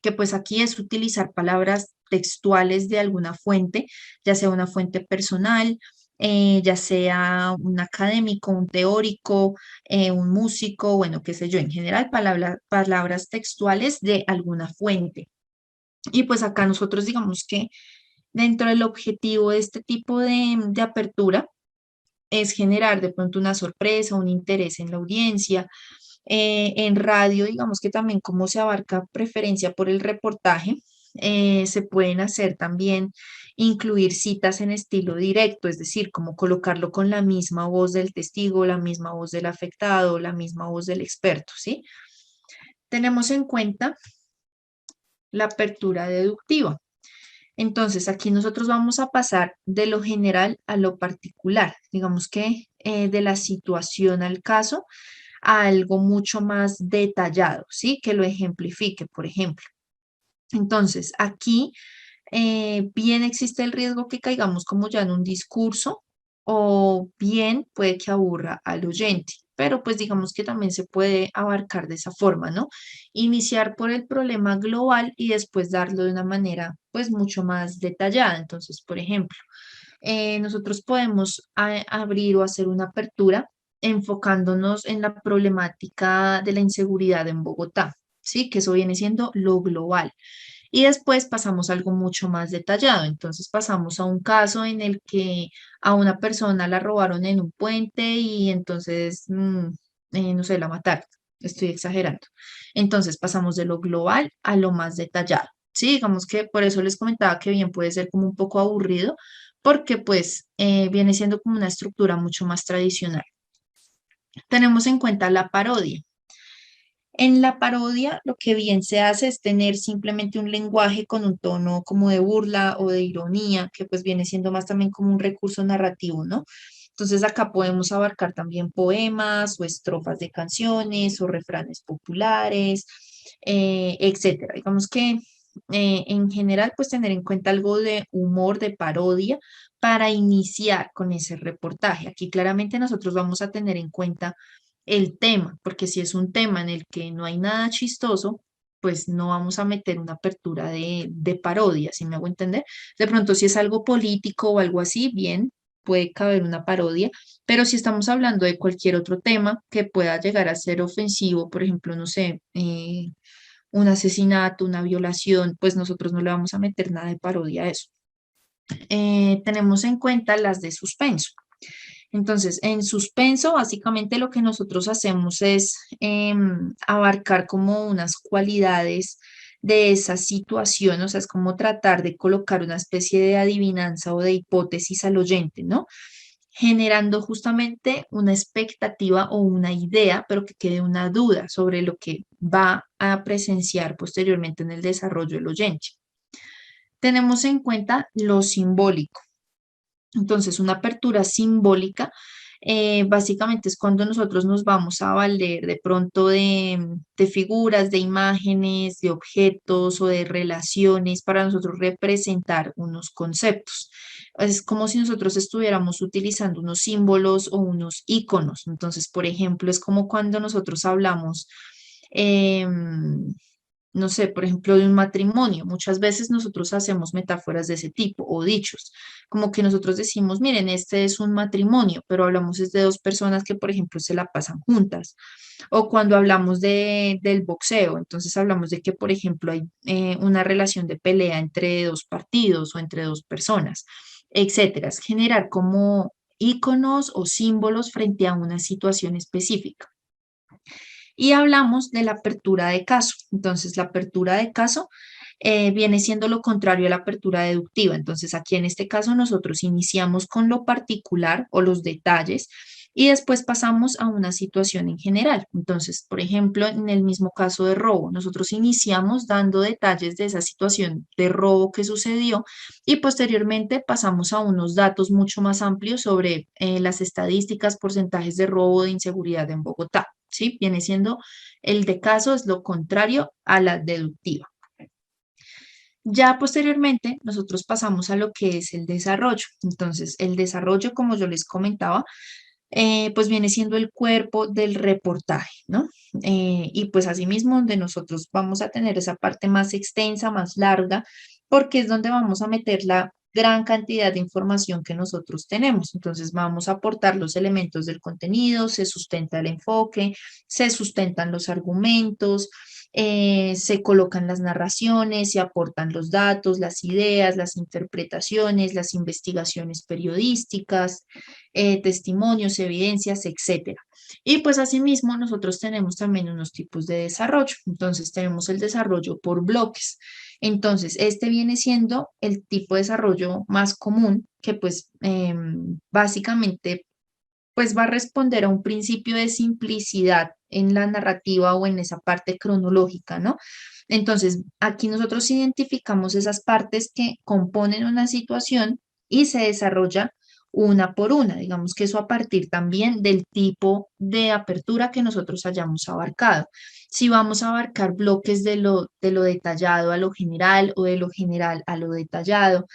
Speaker 1: que pues aquí es utilizar palabras textuales de alguna fuente, ya sea una fuente personal, ya sea un académico, un teórico, un músico, bueno, qué sé yo, en general palabras textuales de alguna fuente. Y pues acá nosotros digamos que dentro del objetivo de este tipo de apertura es generar de pronto una sorpresa, un interés en la audiencia, en radio, digamos que también como se abarca preferencia por el reportaje, se pueden hacer también incluir citas en estilo directo, es decir, como colocarlo con la misma voz del testigo, la misma voz del afectado, la misma voz del experto, ¿sí? Tenemos en cuenta la apertura deductiva. Entonces, aquí nosotros vamos a pasar de lo general a lo particular, digamos que de la situación al caso a algo mucho más detallado, ¿sí? Que lo ejemplifique, por ejemplo. Entonces, aquí bien existe el riesgo que caigamos como ya en un discurso o bien puede que aburra al oyente, pero pues digamos que también se puede abarcar de esa forma, ¿no? Iniciar por el problema global y después darlo de una manera pues mucho más detallada. Entonces, por ejemplo, nosotros podemos abrir o hacer una apertura enfocándonos en la problemática de la inseguridad en Bogotá, ¿sí? Que eso viene siendo lo global. Y después pasamos a algo mucho más detallado. Entonces pasamos a un caso en el que a una persona la robaron en un puente y entonces, no sé, la mataron. Estoy exagerando. Entonces pasamos de lo global a lo más detallado. Sí, digamos que por eso les comentaba que bien puede ser como un poco aburrido, porque pues viene siendo como una estructura mucho más tradicional. Tenemos en cuenta la parodia. En la parodia, lo que bien se hace es tener simplemente un lenguaje con un tono como de burla o de ironía, que pues viene siendo más también como un recurso narrativo, ¿no? Entonces acá podemos abarcar también poemas o estrofas de canciones o refranes populares, etcétera. Digamos que en general, pues tener en cuenta algo de humor, de parodia, para iniciar con ese reportaje. Aquí claramente nosotros vamos a tener en cuenta el tema, porque si es un tema en el que no hay nada chistoso, pues no vamos a meter una apertura de parodia, si me hago entender. De pronto, si es algo político o algo así, bien, puede caber una parodia, pero si estamos hablando de cualquier otro tema que pueda llegar a ser ofensivo, por ejemplo, no sé, un asesinato, una violación, pues nosotros no le vamos a meter nada de parodia a eso. Tenemos en cuenta las de suspenso. Entonces, en suspenso, básicamente lo que nosotros hacemos es abarcar como unas cualidades de esa situación, o sea, es como tratar de colocar una especie de adivinanza o de hipótesis al oyente, ¿no? Generando justamente una expectativa o una idea, pero que quede una duda sobre lo que va a presenciar posteriormente en el desarrollo del oyente. Tenemos en cuenta lo simbólico. Entonces, una apertura simbólica básicamente es cuando nosotros nos vamos a valer de pronto de figuras, de imágenes, de objetos o de relaciones para nosotros representar unos conceptos. Es como si nosotros estuviéramos utilizando unos símbolos o unos iconos. Entonces, por ejemplo, es como cuando nosotros hablamos. em, no sé, por ejemplo, de un matrimonio. Muchas veces nosotros hacemos metáforas de ese tipo o dichos, como que nosotros decimos, miren, este es un matrimonio, pero hablamos es de dos personas que, por ejemplo, se la pasan juntas. O cuando hablamos del boxeo, entonces hablamos de que, por ejemplo, hay una relación de pelea entre dos partidos o entre dos personas. etcétera. Es generar como iconos o símbolos frente a una situación específica. Y hablamos de la apertura de caso. Entonces, la apertura de caso viene siendo lo contrario a la apertura deductiva. Entonces, aquí en este caso nosotros iniciamos con lo particular o los detalles y después pasamos a una situación en general. Entonces, por ejemplo, en el mismo caso de robo, nosotros iniciamos dando detalles de esa situación de robo que sucedió y posteriormente pasamos a unos datos mucho más amplios sobre las estadísticas, porcentajes de robo, de inseguridad en Bogotá. ¿Sí? Viene siendo el de caso, es lo contrario a la deductiva. Ya posteriormente, nosotros pasamos a lo que es el desarrollo. Entonces, el desarrollo, como yo les comentaba, pues viene siendo el cuerpo del reportaje, ¿no? Y pues asimismo, donde nosotros vamos a tener esa parte más extensa, más larga, porque es donde vamos a meter la gran cantidad de información que nosotros tenemos. Entonces, vamos a aportar los elementos del contenido, se sustenta el enfoque, se sustentan los argumentos, se colocan las narraciones, se aportan los datos, las ideas, las interpretaciones, las investigaciones periodísticas, testimonios, evidencias, etcétera. Y pues asimismo nosotros tenemos también unos tipos de desarrollo. Entonces tenemos el desarrollo por bloques. Entonces este viene siendo el tipo de desarrollo más común que pues básicamente pues va a responder a un principio de simplicidad en la narrativa o en esa parte cronológica, ¿no? Entonces, aquí nosotros identificamos esas partes que componen una situación y se desarrolla una por una. Digamos que eso a partir también del tipo de apertura que nosotros hayamos abarcado. Si vamos a abarcar bloques de lo detallado a lo general o de lo general a lo detallado,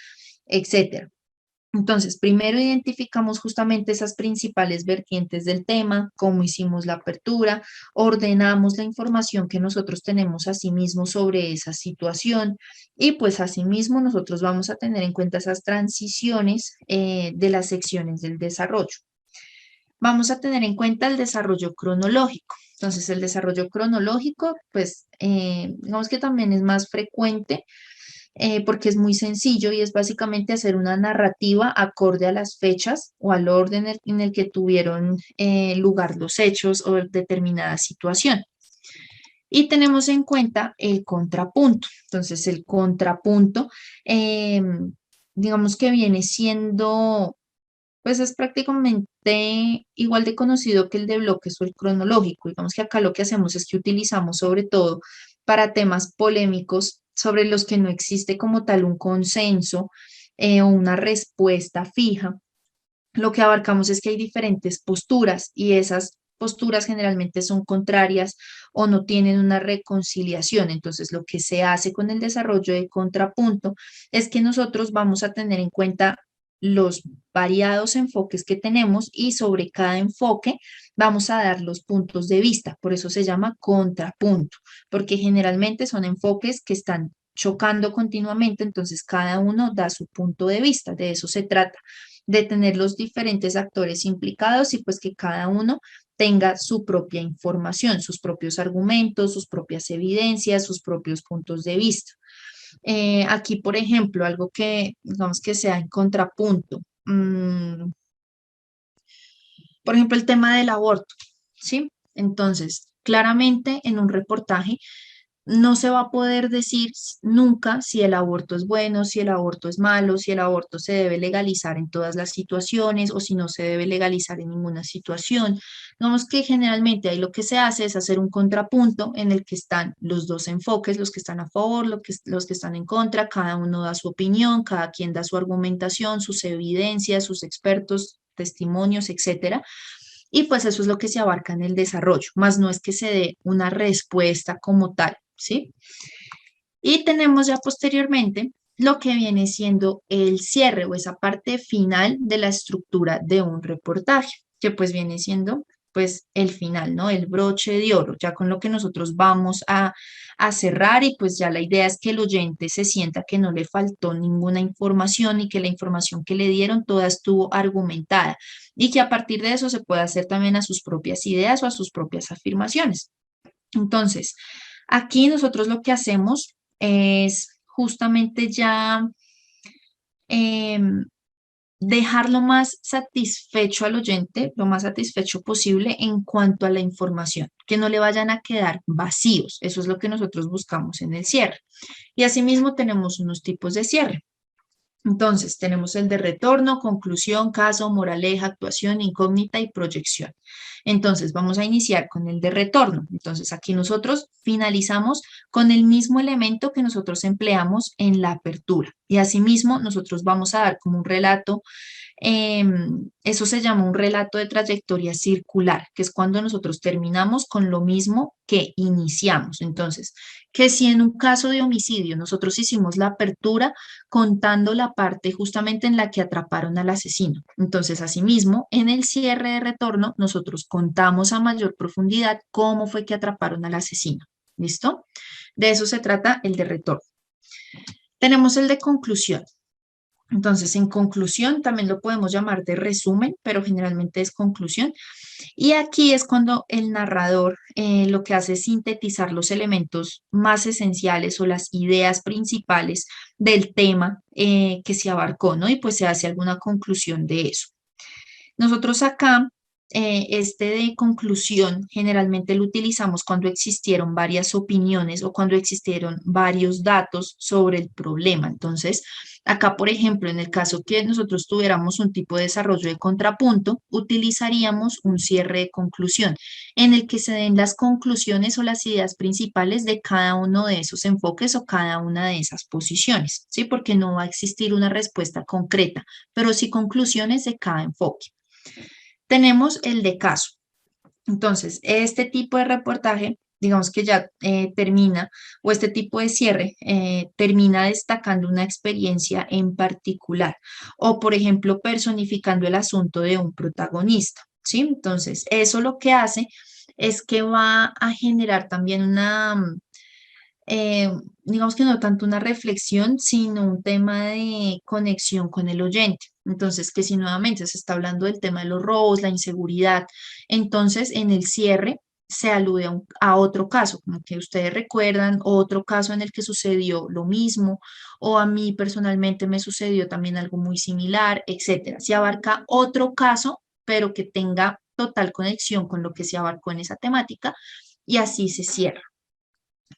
Speaker 1: etcétera. Entonces, primero identificamos justamente esas principales vertientes del tema, cómo hicimos la apertura, ordenamos la información que nosotros tenemos asimismo sobre esa situación y pues asimismo nosotros vamos a tener en cuenta esas transiciones de las secciones del desarrollo. Vamos a tener en cuenta el desarrollo cronológico. Entonces, el desarrollo cronológico, pues, digamos que también es más frecuente porque es muy sencillo y es básicamente hacer una narrativa acorde a las fechas o al orden en el que tuvieron lugar los hechos o determinada situación. Y tenemos en cuenta el contrapunto. Entonces, el contrapunto, eh, digamos que viene siendo, pues es prácticamente igual de conocido que el de bloques o el cronológico. Digamos que acá lo que hacemos es que utilizamos sobre todo para temas polémicos sobre los que no existe como tal un consenso o una respuesta fija. Lo que abarcamos es que hay diferentes posturas y esas posturas generalmente son contrarias o no tienen una reconciliación. Entonces, lo que se hace con el desarrollo de contrapunto es que nosotros vamos a tener en cuenta los variados enfoques que tenemos y sobre cada enfoque vamos a dar los puntos de vista. Por eso se llama contrapunto, porque generalmente son enfoques que están chocando continuamente, entonces cada uno da su punto de vista. De eso se trata, de tener los diferentes actores implicados y pues que cada uno tenga su propia información, sus propios argumentos, sus propias evidencias, sus propios puntos de vista. Aquí, por ejemplo, algo que digamos que sea en contrapunto, por ejemplo, el tema del aborto, ¿sí? Entonces, claramente en un reportaje no se va a poder decir nunca si el aborto es bueno, si el aborto es malo, si el aborto se debe legalizar en todas las situaciones o si no se debe legalizar en ninguna situación. Digamos que generalmente ahí lo que se hace es hacer un contrapunto en el que están los dos enfoques, los que están a favor, los que están en contra, cada uno da su opinión, cada quien da su argumentación, sus evidencias, sus expertos, testimonios, etcétera. Y pues eso es lo que se abarca en el desarrollo, más no es que se dé una respuesta como tal, ¿sí? Y tenemos ya posteriormente lo que viene siendo el cierre o esa parte final de la estructura de un reportaje, que pues viene siendo pues el final, ¿no? El broche de oro, ya con lo que nosotros vamos a cerrar y pues ya la idea es que el oyente se sienta que no le faltó ninguna información y que la información que le dieron toda estuvo argumentada y que a partir de eso se puede hacer también a sus propias ideas o a sus propias afirmaciones. Entonces, aquí nosotros lo que hacemos es justamente ya dejar lo más satisfecho al oyente, lo más satisfecho posible en cuanto a la información, que no le vayan a quedar vacíos. Eso es lo que nosotros buscamos en el cierre. Y asimismo tenemos unos tipos de cierre. Entonces, tenemos el de retorno, conclusión, caso, moraleja, actuación, incógnita y proyección. Entonces, vamos a iniciar con el de retorno. Entonces, aquí nosotros finalizamos con el mismo elemento que nosotros empleamos en la apertura. Y asimismo, nosotros vamos a dar como un relato, eso se llama un relato de trayectoria circular, que es cuando nosotros terminamos con lo mismo que iniciamos. Entonces, que si en un caso de homicidio nosotros hicimos la apertura contando la parte justamente en la que atraparon al asesino. Entonces, asimismo, en el cierre de retorno, nosotros contamos a mayor profundidad cómo fue que atraparon al asesino. ¿Listo? De eso se trata el de retorno. Tenemos el de conclusión. Entonces, en conclusión, también lo podemos llamar de resumen, pero generalmente es conclusión. Y aquí es cuando el narrador lo que hace es sintetizar los elementos más esenciales o las ideas principales del tema que se abarcó, ¿no? Y pues se hace alguna conclusión de eso. Nosotros acá, este de conclusión, generalmente lo utilizamos cuando existieron varias opiniones o cuando existieron varios datos sobre el problema. Entonces, acá, por ejemplo, en el caso que nosotros tuviéramos un tipo de desarrollo de contrapunto, utilizaríamos un cierre de conclusión en el que se den las conclusiones o las ideas principales de cada uno de esos enfoques o cada una de esas posiciones, ¿sí? Porque no va a existir una respuesta concreta, pero sí conclusiones de cada enfoque. Tenemos el de caso. Entonces, este tipo de reportaje, digamos que ya termina, o este tipo de cierre termina destacando una experiencia en particular, o por ejemplo, personificando el asunto de un protagonista, ¿sí? Entonces, eso lo que hace es que va a generar también una, eh, digamos que no tanto una reflexión, sino un tema de conexión con el oyente. Entonces, que si nuevamente se está hablando del tema de los robos, la inseguridad, entonces en el cierre se alude a otro caso, como que ustedes recuerdan otro caso en el que sucedió lo mismo, o a mí personalmente me sucedió también algo muy similar, etcétera. Se abarca otro caso, pero que tenga total conexión con lo que se abarcó en esa temática, y así se cierra.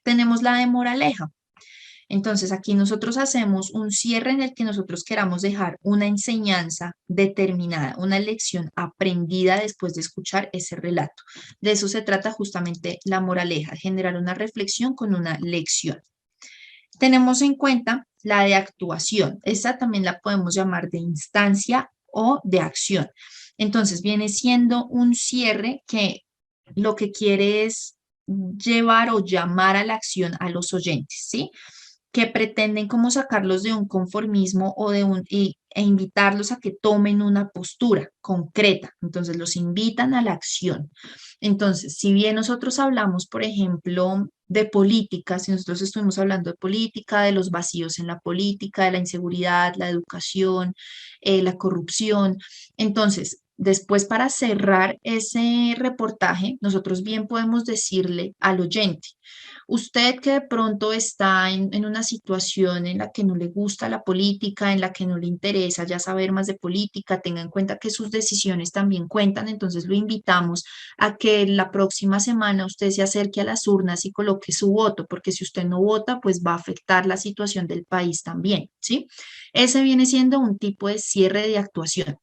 Speaker 1: Tenemos la de moraleja. Entonces, aquí nosotros hacemos un cierre en el que nosotros queramos dejar una enseñanza determinada, una lección aprendida después de escuchar ese relato. De eso se trata justamente la moraleja, generar una reflexión con una lección. Tenemos en cuenta la de actuación. Esta también la podemos llamar de instancia o de acción. Entonces, viene siendo un cierre que lo que quiere es llevar o llamar a la acción a los oyentes, ¿sí? Que pretenden como sacarlos de un conformismo o e invitarlos a que tomen una postura concreta. Entonces, los invitan a la acción. Entonces, si bien nosotros hablamos, por ejemplo, de política, si nosotros estuvimos hablando de política, de los vacíos en la política, de la inseguridad, la educación, la corrupción, entonces, después para cerrar ese reportaje, nosotros bien podemos decirle al oyente, usted que de pronto está en una situación en la que no le gusta la política, en la que no le interesa ya saber más de política, tenga en cuenta que sus decisiones también cuentan, entonces lo invitamos a que la próxima semana usted se acerque a las urnas y coloque su voto, porque si usted no vota, pues va a afectar la situación del país también, ¿sí? Ese viene siendo un tipo de cierre de actuación.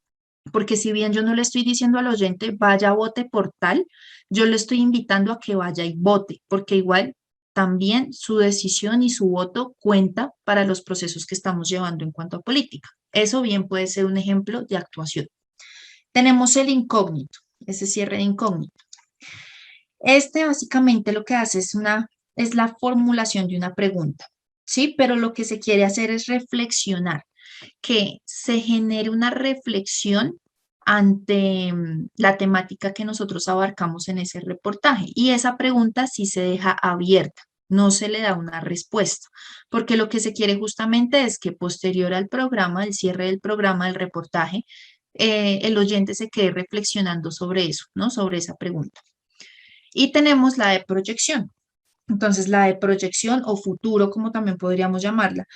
Speaker 1: Porque si bien yo no le estoy diciendo al oyente, vaya, vote por tal, yo le estoy invitando a que vaya y vote, porque igual también su decisión y su voto cuenta para los procesos que estamos llevando en cuanto a política. Eso bien puede ser un ejemplo de actuación. Tenemos el incógnito, ese cierre de incógnito. Este básicamente lo que hace es la formulación de una pregunta, ¿sí? Pero lo que se quiere hacer es reflexionar, que se genere una reflexión ante la temática que nosotros abarcamos en ese reportaje. Y esa pregunta sí se deja abierta, no se le da una respuesta, porque lo que se quiere justamente es que posterior al programa, el cierre del programa, del reportaje, el oyente se quede reflexionando sobre eso, ¿no? Sobre esa pregunta. Y tenemos la de proyección. Entonces, la de proyección o futuro, como también podríamos llamarla,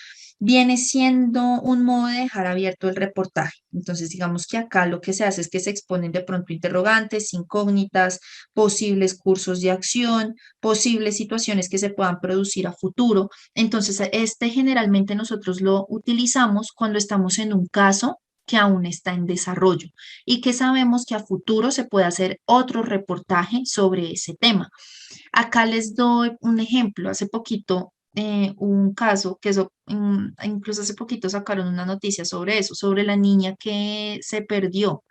Speaker 1: viene siendo un modo de dejar abierto el reportaje. Entonces, digamos que acá lo que se hace es que se exponen de pronto interrogantes, incógnitas, posibles cursos de acción, posibles situaciones que se puedan producir a futuro. Entonces, este generalmente nosotros lo utilizamos cuando estamos en un caso que aún está en desarrollo y que sabemos que a futuro se puede hacer otro reportaje sobre ese tema. Acá les doy un ejemplo. Hace poquito hubo un caso que eso, incluso hace poquito sacaron una noticia sobre eso, sobre la niña que se perdió,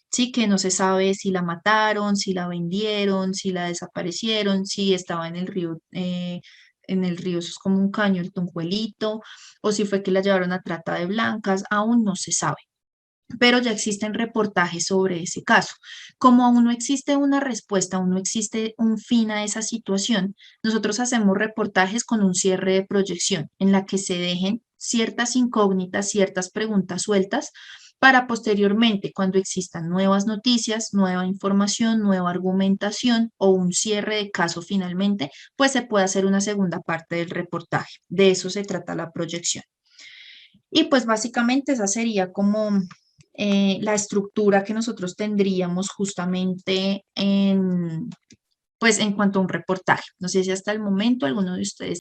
Speaker 1: sí, que no se sabe si la mataron, si la vendieron, si la desaparecieron, si estaba en el río, eso es como un caño, el Tunjuelito, o si fue que la llevaron a trata de blancas, aún no se sabe, pero ya existen reportajes sobre ese caso. Como aún no existe una respuesta, aún no existe un fin a esa situación, nosotros hacemos reportajes con un cierre de proyección en la que se dejen ciertas incógnitas, ciertas preguntas sueltas para posteriormente, cuando existan nuevas noticias, nueva información, nueva argumentación o un cierre de caso finalmente, pues se puede hacer una segunda parte del reportaje. De eso se trata la proyección. Y pues básicamente esa sería como la estructura que nosotros tendríamos justamente en, pues en cuanto a un reportaje. No sé si hasta el momento alguno de ustedes